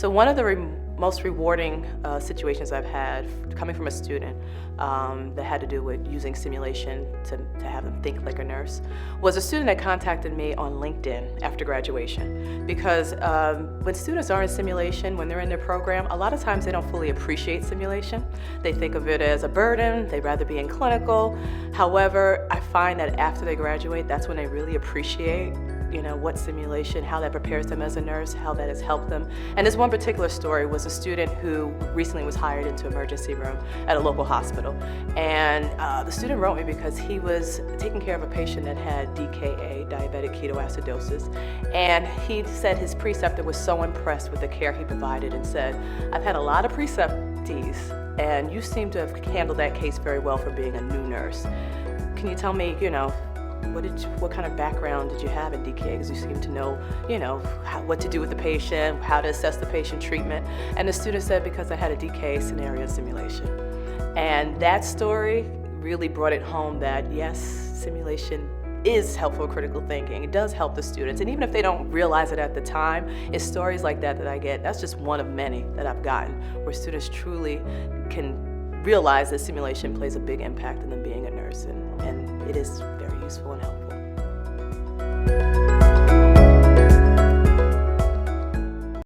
So one of the most rewarding situations I've had coming from a student that had to do with using simulation to have them think like a nurse was a student that contacted me on LinkedIn after graduation. Because when students are in simulation, when they're in their program, a lot of times they don't fully appreciate simulation. They think of it as a burden, they'd rather be in clinical. However, I find that after they graduate, that's when they really appreciate what simulation, how that prepares them as a nurse, how that has helped them. And this one particular story was a student who recently was hired into emergency room at a local hospital. And the student wrote me because he was taking care of a patient that had DKA, diabetic ketoacidosis. And he said his preceptor was so impressed with the care he provided and said, "I've had a lot of preceptees, and you seem to have handled that case very well for being a new nurse. Can you tell me, what kind of background did you have in DKA? Because you seem to know, what to do with the patient, how to assess the patient treatment." And the student said, "Because I had a DKA scenario simulation." And that story really brought it home that yes, simulation is helpful critical thinking. It does help the students. And even if they don't realize it at the time, it's stories like that I get. That's just one of many that I've gotten where students truly can realize that simulation plays a big impact in them being a nurse. And it is very useful and helpful.